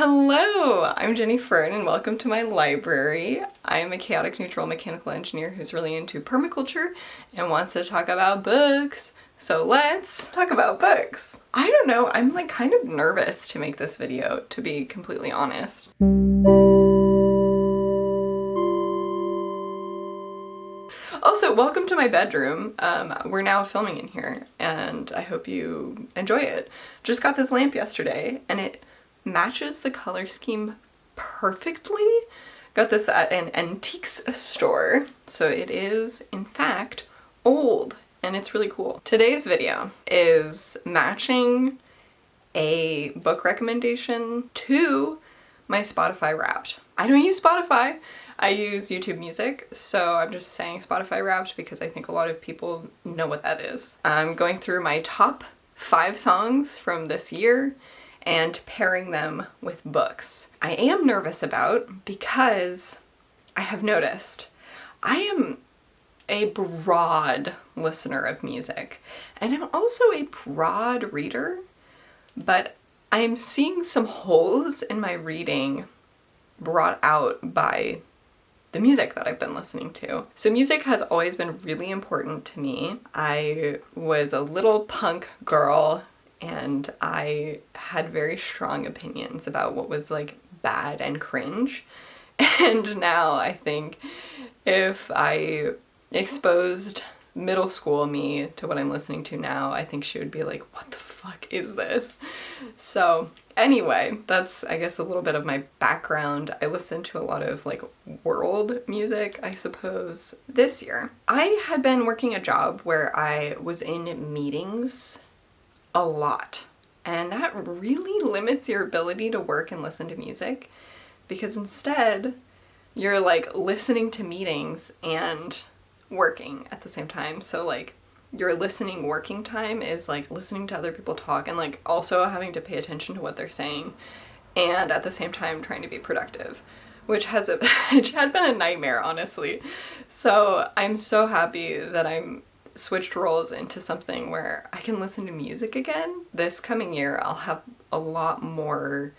Hello, I'm Jenny Fern and welcome to my library. I'm a chaotic neutral mechanical engineer who's really into permaculture and wants to talk about books. So let's talk about books. I don't know, I'm like kind of nervous to make this video, to be completely honest. Also, welcome to my bedroom. We're now filming in here and I hope you enjoy it. Just got this lamp yesterday and it matches the color scheme perfectly. Got this at an antiques store, so it is in fact old and it's really cool. Today's video is matching a book recommendation to my Spotify Wrapped. I don't use Spotify, I use YouTube Music, so I'm just saying Spotify Wrapped because I think a lot of people know what that is. I'm going through my top 5 songs from this year and pairing them with books. I am nervous about because I have noticed I am a broad listener of music and I'm also a broad reader, but I'm seeing some holes in my reading brought out by the music that I've been listening to. So music has always been really important to me. I was a little punk girl and I had very strong opinions about what was like bad and cringe. And now I think if I exposed middle school me to what I'm listening to now, I think she would be like, what the fuck is this? So anyway, that's I guess a little bit of my background. I listen to a lot of like world music, I suppose. This year, I had been working a job where I was in meetings a lot, and that really limits your ability to work and listen to music because instead you're like listening to meetings and working at the same time. So like your listening working time is like listening to other people talk and like also having to pay attention to what they're saying and at the same time trying to be productive, which had been a nightmare, honestly. So I'm so happy that I'm switched roles into something where I can listen to music again. This coming year I'll have a lot more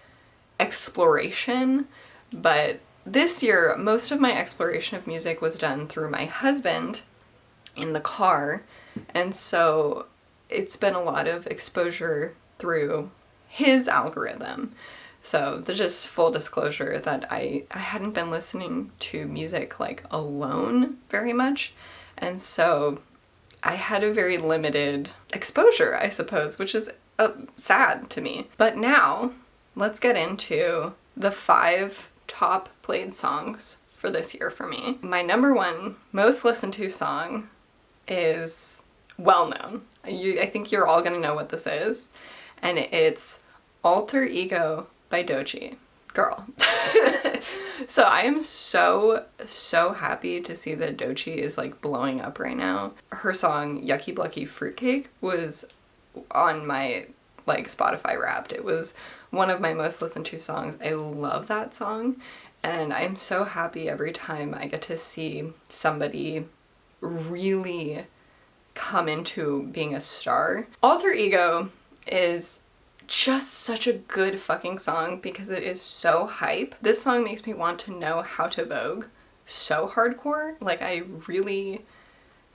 exploration, but this year most of my exploration of music was done through my husband in the car, and so it's been a lot of exposure through his algorithm. So there's just full disclosure that I hadn't been listening to music like alone very much, and so I had a very limited exposure, I suppose, which is sad to me. But now, let's get into the 5 top played songs for this year for me. My number 1 most listened to song is well known. I think you're all gonna know what this is, and it's Alter Ego by Doechii. Girl. So I am so happy to see that Doechii is like blowing up right now. Her song Yucky Blucky Fruitcake was on my like Spotify Wrapped. It was one of my most listened to songs. I love that song and I'm so happy every time I get to see somebody really come into being a star. Alter Ego is just such a good fucking song because it is so hype. This song makes me want to know how to Vogue so hardcore. Like I really,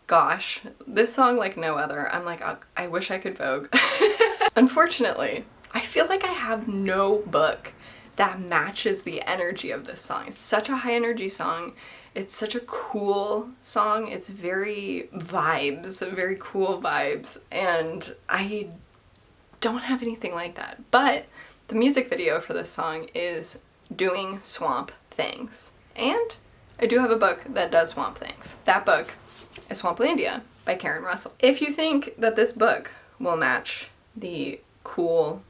gosh, this song like no other. I'm like, I wish I could Vogue. Unfortunately, I feel like I have no book that matches the energy of this song. It's such a high energy song. It's such a cool song. It's very vibes, very cool vibes. And I don't have anything like that. But the music video for this song is doing swamp things. And I do have a book that does swamp things. That book is Swamplandia by Karen Russell. If you think that this book will match the cool,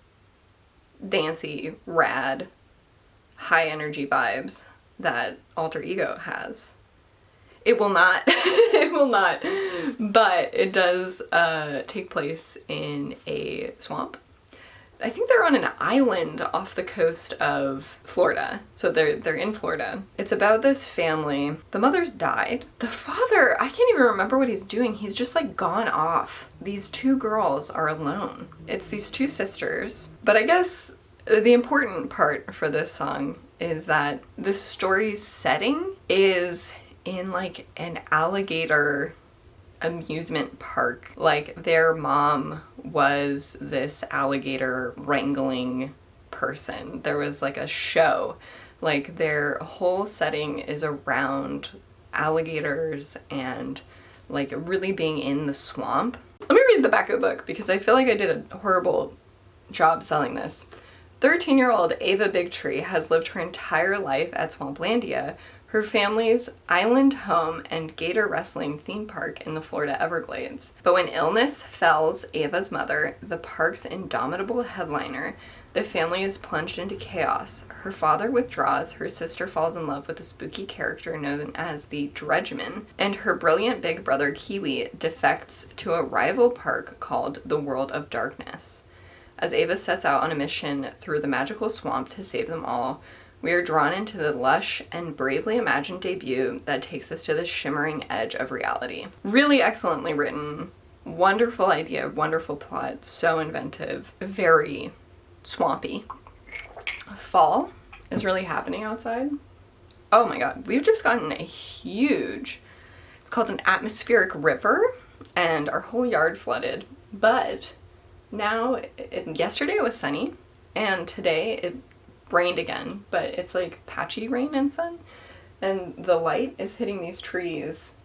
dancey, rad, high energy vibes that Alter Ego has, it will not. It will not. But it does take place in a swamp. I think they're on an island off the coast of Florida. So they're in Florida. It's about this family. The mother's died. The father, I can't even remember what he's doing. He's just like gone off. These 2 girls are alone. It's these 2 sisters. But I guess The important part for this song is that the story's setting is in like an alligator amusement park. Like their mom was this alligator wrangling person. There was like a show. Like their whole setting is around alligators and like really being in the swamp. Let me read the back of the book because I feel like I did a horrible job selling this. 13-year-old Ava Bigtree has lived her entire life at Swamplandia, her family's island home and gator wrestling theme park in the Florida Everglades. But when illness fells Ava's mother, the park's indomitable headliner, the family is plunged into chaos. Her father withdraws, her sister falls in love with a spooky character known as the Dredgeman, and her brilliant big brother Kiwi defects to a rival park called the World of Darkness. As Ava sets out on a mission through the magical swamp to save them all, we are drawn into the lush and bravely imagined debut that takes us to the shimmering edge of reality. Really excellently written, wonderful idea, wonderful plot, so inventive, very swampy. Fall is really happening outside. Oh my god, we've just gotten a huge, it's called an atmospheric river, and our whole yard flooded, but now, yesterday it was sunny, and today it rained again, but it's like patchy rain and sun, and the light is hitting these trees.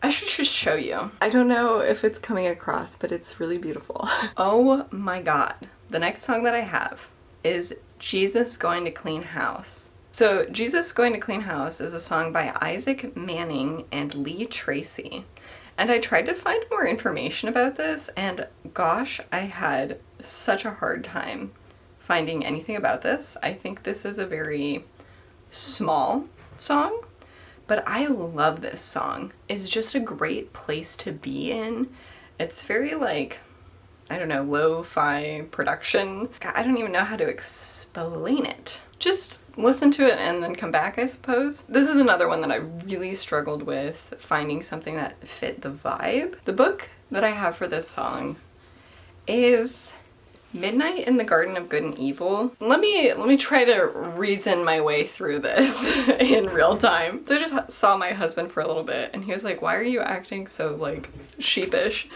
I should just show you. I don't know if it's coming across, but it's really beautiful. Oh my god. The next song that I have is Jesus Going to Clean House. So, Jesus Going to Clean House is a song by Isaac Manning and Lee Tracy. And I tried to find more information about this, and gosh, I had such a hard time finding anything about this. I think this is a very small song, but I love this song. It's just a great place to be in. It's very like, I don't know, lo-fi production. God, I don't even know how to explain it. Just listen to it and then come back, I suppose. This is another one that I really struggled with finding something that fit the vibe. The book that I have for this song is Midnight in the Garden of Good and Evil. Let me try to reason my way through this in real time. So I just saw my husband for a little bit and he was like, "Why are you acting so like sheepish?"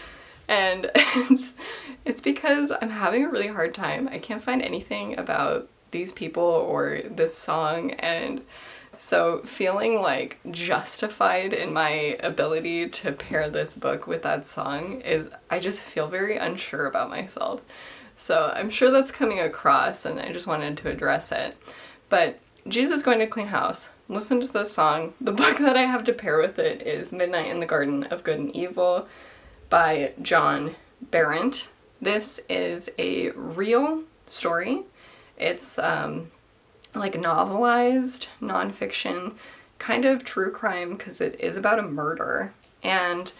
And it's because I'm having a really hard time. I can't find anything about these people or this song, and so feeling like justified in my ability to pair this book with that song is, I just feel very unsure about myself. So I'm sure that's coming across and I just wanted to address it. But Jesus Going to Clean House, listen to this song. The book that I have to pair with it is Midnight in the Garden of Good and Evil by John Berendt. This is a real story. It's like novelized nonfiction, kind of true crime because it is about a murder, and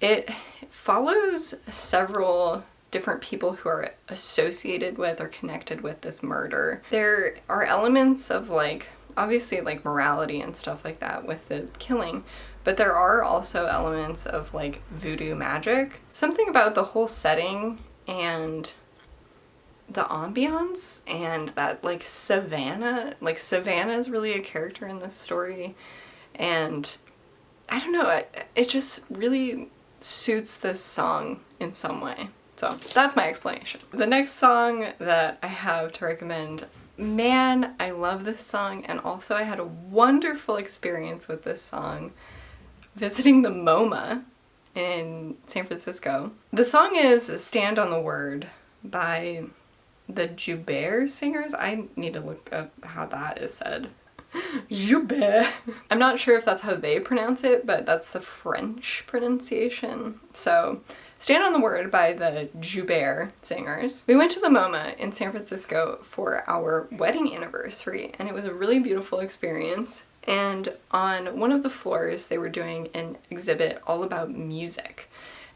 it follows several different people who are associated with or connected with this murder. There are elements of like, obviously like morality and stuff like that with the killing, but there are also elements of like voodoo magic. Something about the whole setting and the ambiance and that like Savannah is really a character in this story, and I don't know, it just really suits this song in some way. So that's my explanation. The next song that I have to recommend, man, I love this song, and also I had a wonderful experience with this song visiting the MoMA in San Francisco. The song is Stand on the Word by the Joubert Singers. I need to look up how that is said. Joubert. I'm not sure if that's how they pronounce it, but that's the French pronunciation. So, Stand on the Word by the Joubert Singers. We went to the MoMA in San Francisco for our wedding anniversary, and it was a really beautiful experience. And on one of the floors, they were doing an exhibit all about music.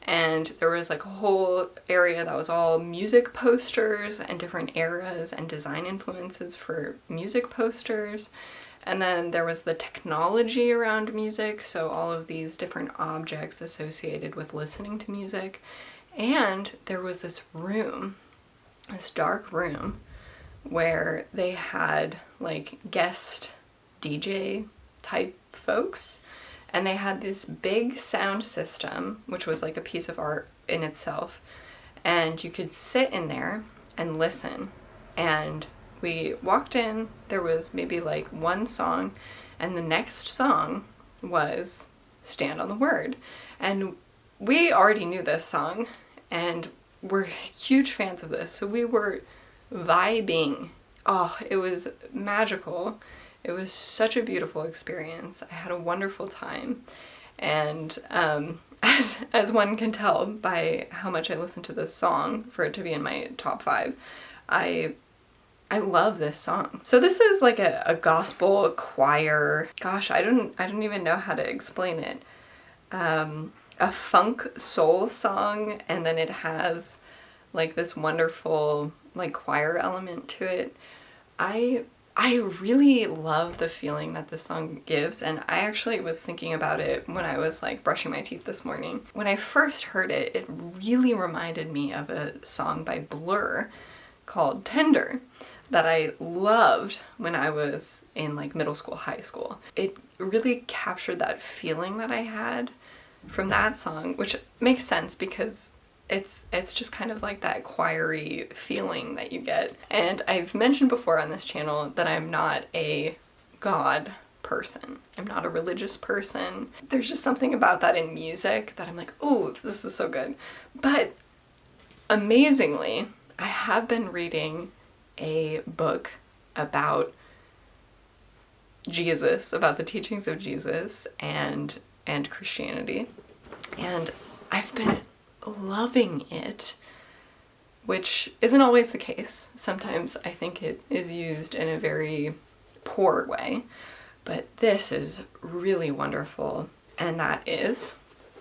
And there was like a whole area that was all music posters and different eras and design influences for music posters. And then there was the technology around music, so all of these different objects associated with listening to music. And there was this room, this dark room, where they had like guest DJ type folks, and they had this big sound system, which was like a piece of art in itself, and you could sit in there and listen. And we walked in, there was maybe like one song, and the next song was Stand on the Word. And we already knew this song, and we're huge fans of this, so we were vibing. Oh, it was magical. It was such a beautiful experience. I had a wonderful time. And as one can tell by how much I listened to this song for it to be in my top 5, I love this song. So this is like a gospel choir. Gosh, I don't even know how to explain it. A funk soul song, and then it has like this wonderful like choir element to it. I really love the feeling that this song gives, and I actually was thinking about it when I was like brushing my teeth this morning. When I first heard it, it really reminded me of a song by Blur called Tender that I loved when I was in like middle school, high school. It really captured that feeling that I had from that song, which makes sense because it's just kind of like that choiry feeling that you get. And I've mentioned before on this channel that I'm not a God person. I'm not a religious person. There's just something about that in music that I'm like, oh, this is so good. But amazingly, I have been reading a book about Jesus, about the teachings of Jesus and Christianity. And I've been loving it, which isn't always the case. Sometimes I think it is used in a very poor way, but this is really wonderful, and that is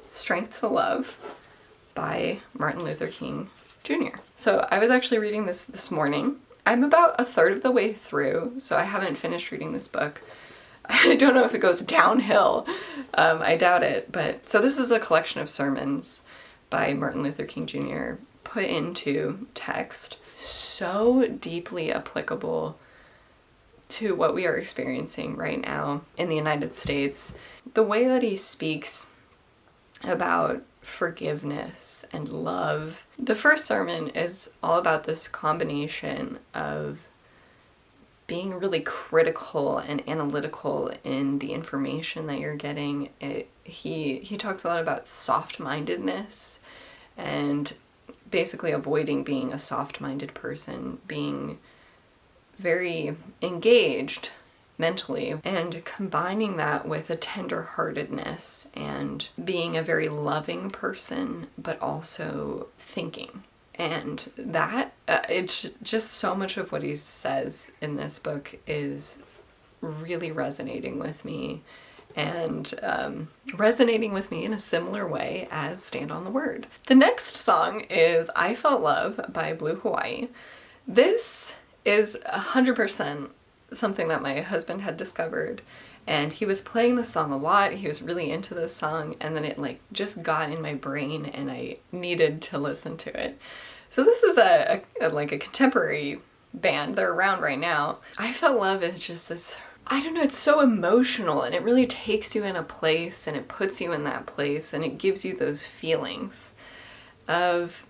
Strength to Love by Martin Luther King Jr. So I was actually reading this morning. I'm about a third of the way through, so I haven't finished reading this book. I don't know if it goes downhill. I doubt it, but so this is a collection of sermons by Martin Luther King Jr. put into text, so deeply applicable to what we are experiencing right now in the United States. The way that he speaks about forgiveness and love. The first sermon is all about this combination of being really critical and analytical in the information that you're getting. He talks a lot about soft-mindedness and basically avoiding being a soft-minded person, being very engaged mentally, and combining that with a tender-heartedness and being a very loving person, but also thinking. And that, it's just so much of what he says in this book is really resonating with me, and resonating with me in a similar way as Stand on the Word. The next song is I Felt Love by Blue Hawaii. This is 100% something that my husband had discovered, and he was playing the song a lot. He was really into this song, and then it like just got in my brain and I needed to listen to it. So this is a contemporary band. They're around right now. I Felt Love is just this, I don't know, it's so emotional, and it really takes you in a place, and it puts you in that place, and it gives you those feelings of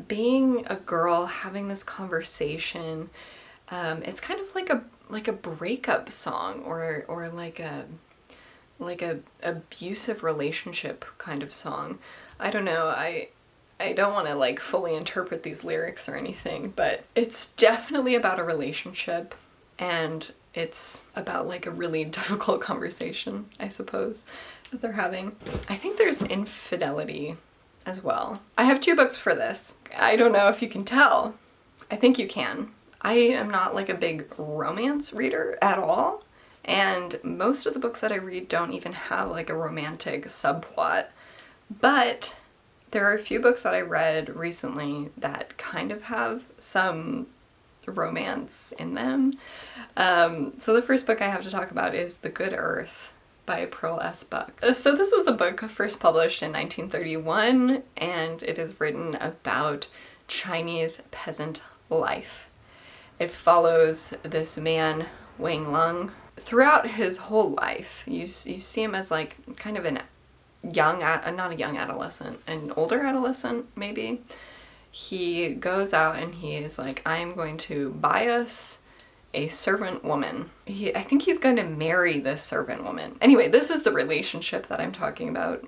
being a girl having this conversation. It's kind of like a breakup song, or like a abusive relationship kind of song. I don't know. I don't want to like fully interpret these lyrics or anything, but it's definitely about a relationship, and it's about like a really difficult conversation, I suppose, that they're having. I think there's infidelity as well. I have 2 books for this. I don't know if you can tell. I think you can. I am not like a big romance reader at all, and most of the books that I read don't even have like a romantic subplot, but there are a few books that I read recently that kind of have some romance in them. So the first book I have to talk about is The Good Earth by Pearl S. Buck. So this is a book first published in 1931, and it is written about Chinese peasant life. It follows this man, Wang Lung, throughout his whole life. You see him as like kind of an not a young adolescent, an older adolescent maybe. He goes out and he is like, I'm going to buy us a servant woman. I think he's going to marry this servant woman. Anyway, this is the relationship that I'm talking about,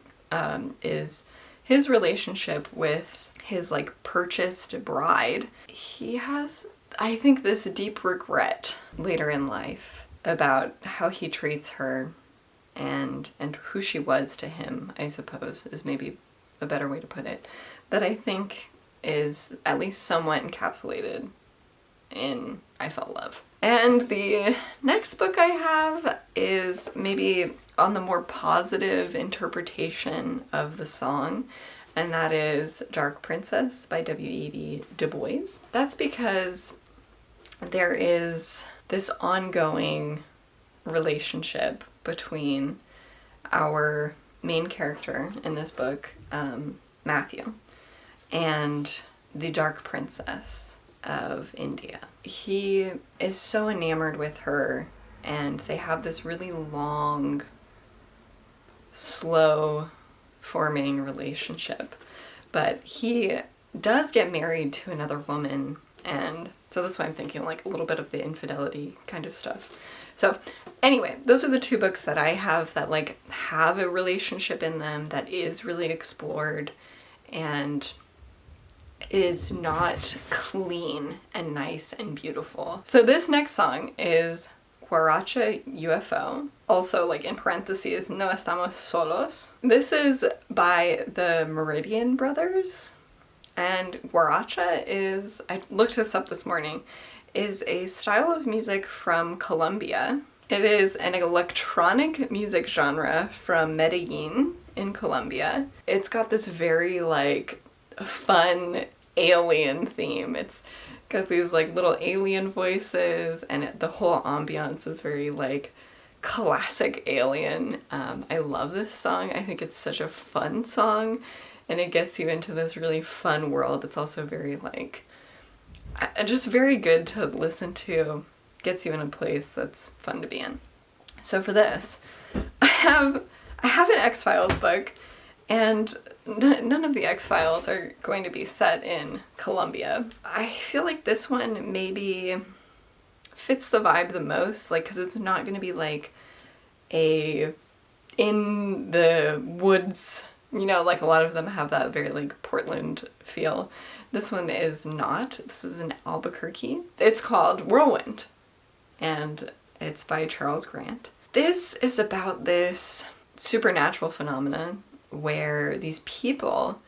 is his relationship with his like purchased bride. He has, I think, this deep regret later in life about how he treats her and who she was to him, I suppose, is maybe a better way to put it, that I think is at least somewhat encapsulated in I Felt Love. And the next book I have is maybe on the more positive interpretation of the song, and that is Dark Princess by W.E.B. Du Bois. That's because there is this ongoing relationship between our main character in this book, Matthew, and the Dark Princess of India. He is so enamored with her, and they have this really long, slow forming relationship. But he does get married to another woman, and so that's why I'm thinking like a little bit of the infidelity kind of stuff. So anyway, those are the two books that I have that like have a relationship in them that is really explored and is not clean and nice and beautiful. So this next song is Guaracha UFO, also like in parentheses, No Estamos Solos. This is by the Meridian Brothers, and Guaracha is, I looked this up this morning, is a style of music from Colombia. It is an electronic music genre from Medellin in Colombia. It's got this very like fun alien theme. It's got these like little alien voices, and the whole ambiance is very like classic alien. I love this song. I think it's such a fun song, and it gets you into this really fun world. It's also very like just very good to listen to, gets you in a place that's fun to be in. So for this, I have an X-Files book, and none of the X-Files are going to be set in Colombia. I feel like this one maybe fits the vibe the most, like, because it's not going to be like a in the woods, you know, like a lot of them have that very like Portland feel. This one is not. This is in Albuquerque. It's called Whirlwind, and it's by Charles Grant. This is about this supernatural phenomenon where these people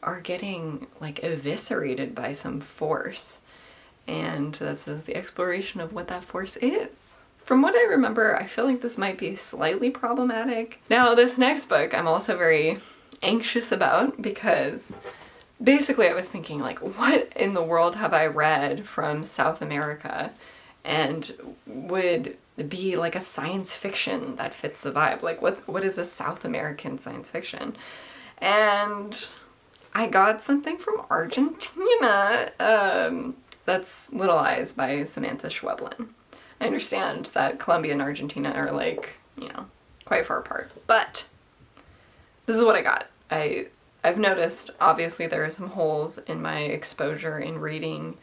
are getting like eviscerated by some force, and this is the exploration of what that force is. From what I remember, I feel like this might be slightly problematic. Now, this next book I'm also very anxious about, because basically I was thinking like, what in the world have I read from South America and would be like a science fiction that fits the vibe? Like what is a South American science fiction? And I got something from Argentina. That's Little Eyes by Samantha Schweblin. I understand that Colombia and Argentina are like, you know, quite far apart, but this is what I got. I've noticed, obviously, there are some holes in my exposure in reading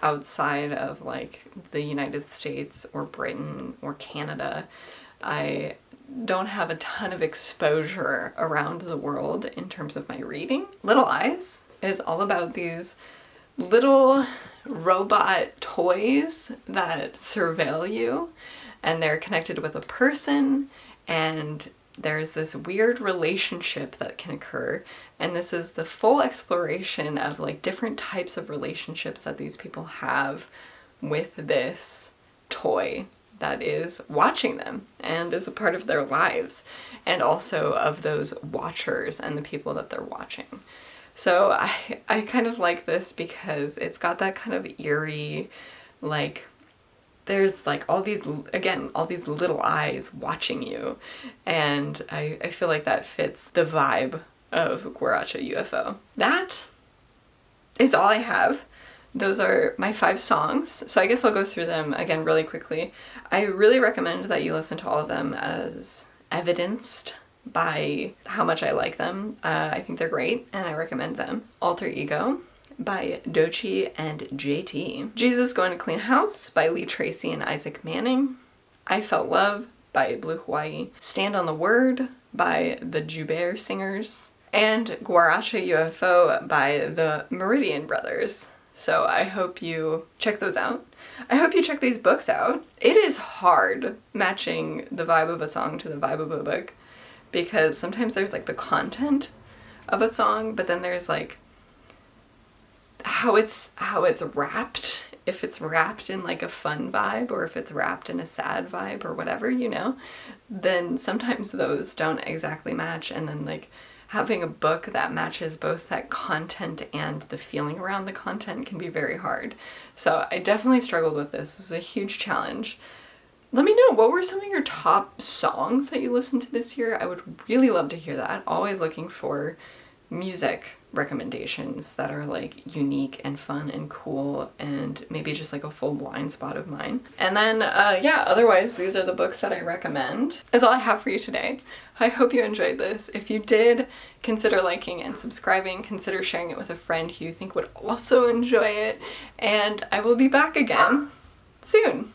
outside of like the United States or Britain or Canada. I don't have a ton of exposure around the world in terms of my reading. Little Eyes is all about these little robot toys that surveil you, and they're connected with a person, and there's this weird relationship that can occur, and this is the full exploration of like different types of relationships that these people have with this toy that is watching them and is a part of their lives, and also of those watchers and the people that they're watching. So I kind of like this because it's got that kind of eerie, like, there's like all these little eyes watching you, and I feel like that fits the vibe of Guaracha UFO. That is all I have. those are my 5 songs. So I guess I'll go through them again really quickly. I really recommend that you listen to all of them as evidenced by how much I like them. I think they're great and I recommend them. Alter Ego by Doechii and JT. Jesus Going to Clean House by Lee Tracy and Isaac Manning. I Felt Love by Blue Hawaii. Stand on the Word by the Joubert Singers. And Guaracha UFO by the Meridian Brothers. So I hope you check those out. I hope you check these books out. It is hard matching the vibe of a song to the vibe of a book, because sometimes there's like the content of a song, but then there's like how it's wrapped. If it's wrapped in like a fun vibe, or if it's wrapped in a sad vibe, or whatever, you know, then sometimes those don't exactly match. And then like having a book that matches both that content and the feeling around the content can be very hard. So I definitely struggled with this. It was a huge challenge. Let me know, what were some of your top songs that you listened to this year? I would really love to hear that. Always looking for music recommendations that are like unique and fun and cool, and maybe just like a full blind spot of mine. And then yeah, otherwise these are the books that I recommend. That's all I have for you today. I hope you enjoyed this. If you did, consider liking and subscribing. Consider sharing it with a friend who you think would also enjoy it. And I will be back again soon.